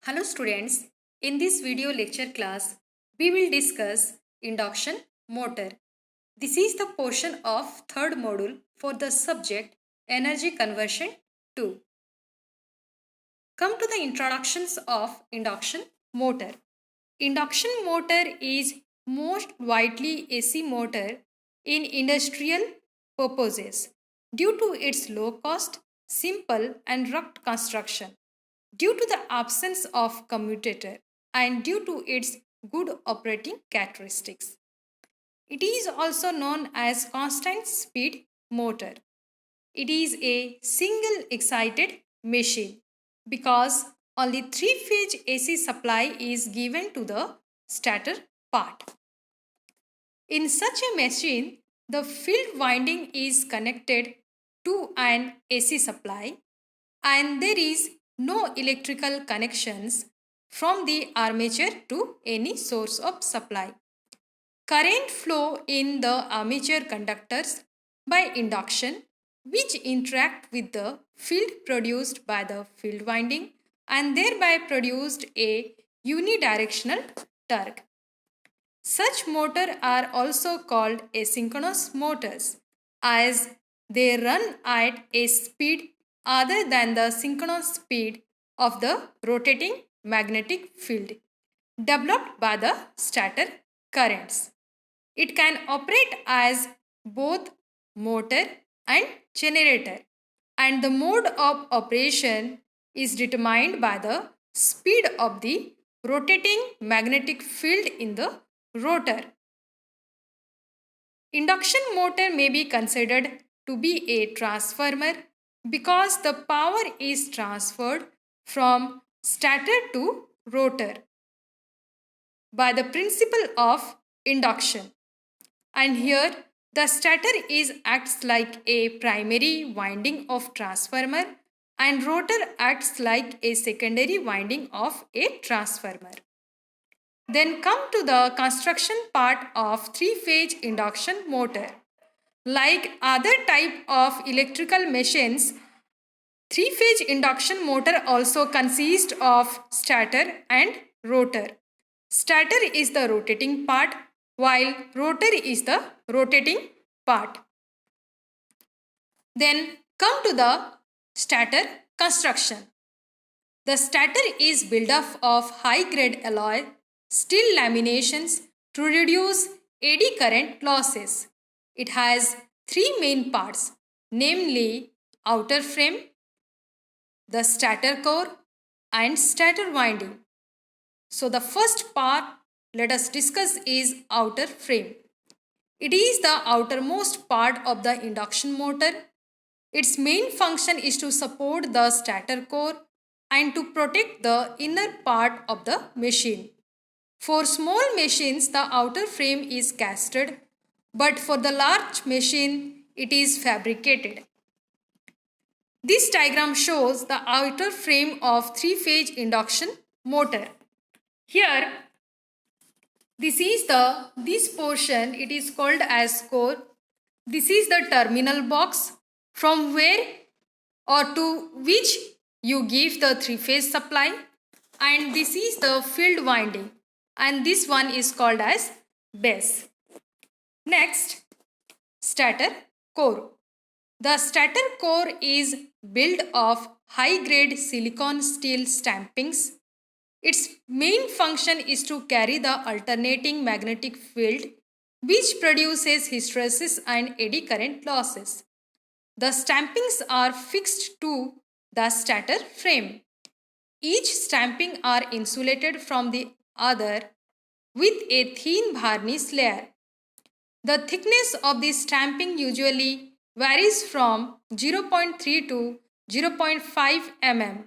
Hello students, in this video lecture class, we will discuss induction motor. This is the portion of third module for the subject energy conversion 2. Come to the introductions of induction motor. Induction motor is most widely AC motor in industrial purposes due to its low cost, simple and rugged construction, due to the absence of commutator and due to its good operating characteristics. It is also known as constant speed motor. It is a single excited machine because only three-phase AC supply is given to the stator part. In such a machine, the field winding is connected to an AC supply and there is no electrical connections from the armature to any source of supply. Current flow in the armature conductors by induction which interact with the field produced by the field winding and thereby produced a unidirectional torque. Such motors are also called asynchronous motors as they run at a speed other than the synchronous speed of the rotating magnetic field developed by the stator currents. It can operate as both motor and generator, and the mode of operation is determined by the speed of the rotating magnetic field in the rotor. Induction motor may be considered to be a transformer because the power is transferred from stator to rotor by the principle of induction. And here the stator acts like a primary winding of transformer and rotor acts like a secondary winding of a transformer. Then come to the construction part of three-phase induction motor. Like other type of electrical machines, three-phase induction motor also consists of stator and rotor. Stator is the rotating part while rotor is the rotating part. Then come to the stator construction. The stator is built up of high-grade alloy steel laminations to reduce eddy current losses. It has three main parts, namely outer frame, the stator core and stator winding. So the first part let us discuss is outer frame. It is the outermost part of the induction motor. Its main function is to support the stator core and to protect the inner part of the machine. For small machines, the outer frame is casted, but for the large machine, it is fabricated. This diagram shows the outer frame of three-phase induction motor. Here, this portion, it is called as core. This is the terminal box from where or to which you give the three-phase supply, and this is the field winding, and this one is called as base. Next, stator core. The stator core is built of high-grade silicon steel stampings. Its main function is to carry the alternating magnetic field which produces hysteresis and eddy current losses. The stampings are fixed to the stator frame. Each stamping are insulated from the other with a thin varnish layer. The thickness of the stamping usually varies from 0.3 to 0.5 mm.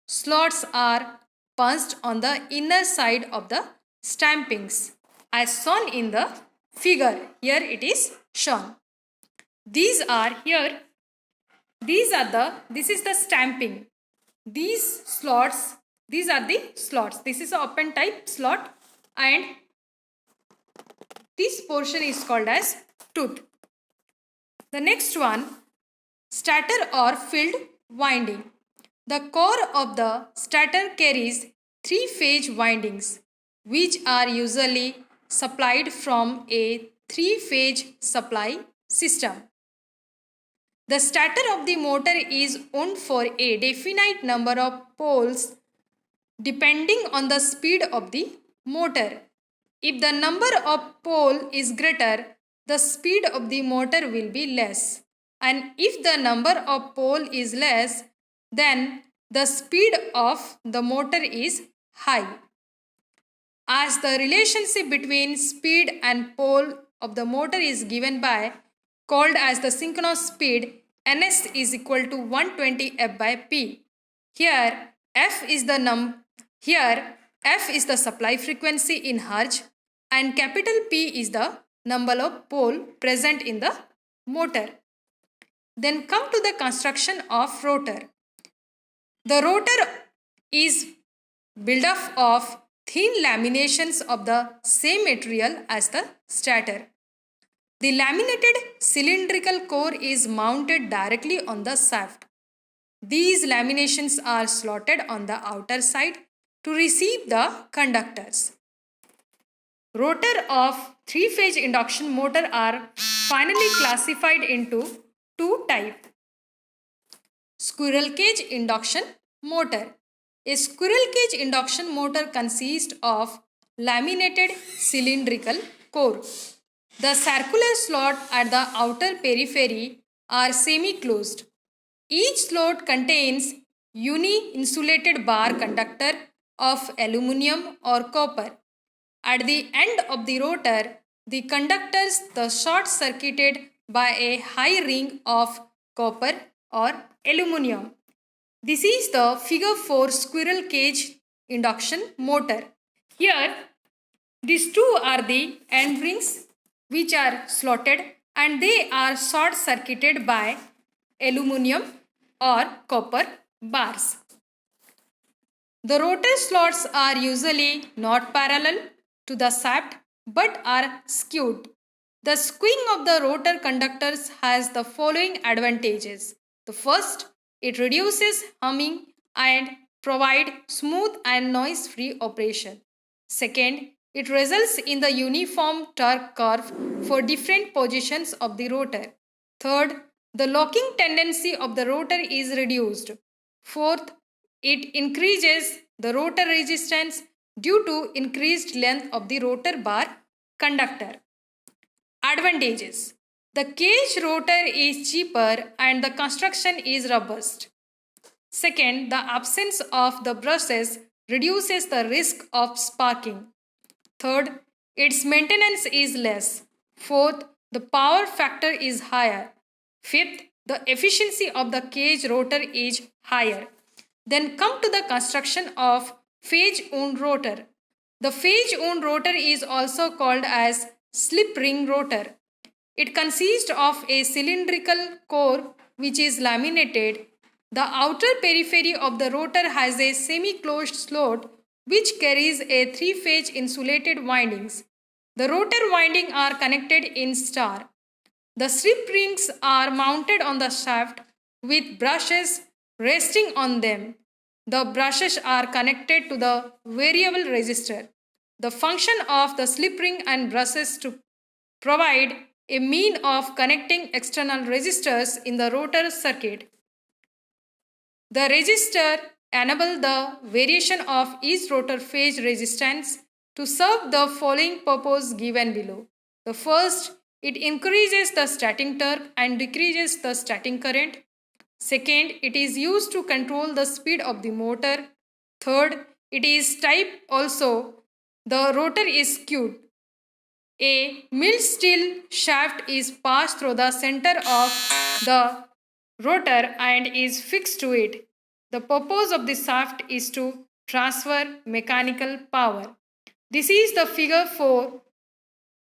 Slots are punched on the inner side of the stampings as shown in the figure. Here it is shown. This is the stamping. These are the slots. This is an open type slot and this portion is called as tooth. The next one, stator or field winding. The core of the stator carries three-phase windings, which are usually supplied from a three-phase supply system. The stator of the motor is wound for a definite number of poles depending on the speed of the motor. If the number of poles is greater, the speed of the motor will be less, and if the number of poles is less, then the speed of the motor is high. As the relationship between speed and pole of the motor is given by called as the synchronous speed, ns is equal to 120 f by p. Here f is the supply frequency in hertz and capital P is the number of pole present in the motor. Then come to the construction of rotor. The rotor is built up of thin laminations of the same material as the stator. The laminated cylindrical core is mounted directly on the shaft. These laminations are slotted on the outer side to receive the conductors. Rotor of three-phase induction motor are finally classified into two types. Squirrel cage induction motor. A squirrel cage induction motor consists of laminated cylindrical core. The circular slot at the outer periphery are semi-closed. Each slot contains uni-insulated bar conductor of aluminum or copper. At the end of the rotor, the conductors are short-circuited by a high ring of copper or aluminum. This is the figure 4 squirrel cage induction motor. Here, these two are the end rings which are slotted and they are short-circuited by aluminum or copper bars. The rotor slots are usually not parallel to the shaft but are skewed. The skewing of the rotor conductors has the following advantages. The first, it reduces humming and provide smooth and noise-free operation. Second, it results in the uniform torque curve for different positions of the rotor. Third, the locking tendency of the rotor is reduced. Fourth, it increases the rotor resistance due to increased length of the rotor bar conductor. Advantages. The cage rotor is cheaper and the construction is robust. Second, the absence of the brushes reduces the risk of sparking. Third, its maintenance is less. Fourth, the power factor is higher. Fifth, the efficiency of the cage rotor is higher. Then come to the construction of phase-wound rotor. The phase-wound rotor is also called as slip ring rotor. It consists of a cylindrical core which is laminated. The outer periphery of the rotor has a semi-closed slot which carries a three-phase insulated windings. The rotor windings are connected in star. The slip rings are mounted on the shaft with brushes resting on them. The brushes are connected to the variable resistor. The function of the slip ring and brushes to provide a mean of connecting external resistors in the rotor circuit. The resistor enables the variation of each rotor phase resistance to serve the following purpose given below. The first, it increases the starting torque and decreases the starting current. Second, it is used to control the speed of the motor. Third, it is type also. The rotor is skewed. A milled steel shaft is passed through the center of the rotor and is fixed to it. The purpose of the shaft is to transfer mechanical power. This is the figure 4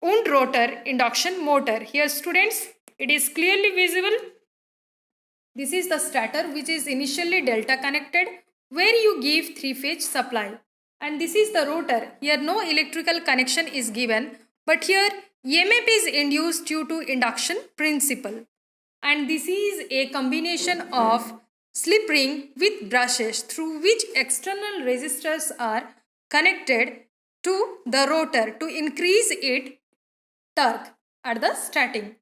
wound rotor induction motor. Here students, it is clearly visible. This is the stator which is initially delta connected where you give three-phase supply. And this is the rotor. Here no electrical connection is given, but here EMF is induced due to induction principle. And this is a combination of slip ring with brushes through which external resistors are connected to the rotor to increase its torque at the starting.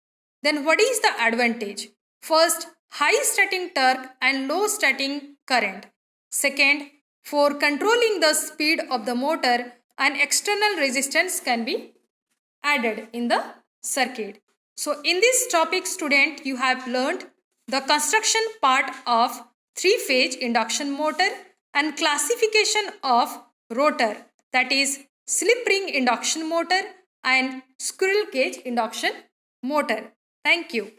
Then what is the advantage? First, high starting torque and low starting current. Second, for controlling the speed of the motor, an external resistance can be added in the circuit. So in this topic, student, you have learned the construction part of three-phase induction motor and classification of rotor, that is slip ring induction motor and squirrel cage induction motor. Thank you.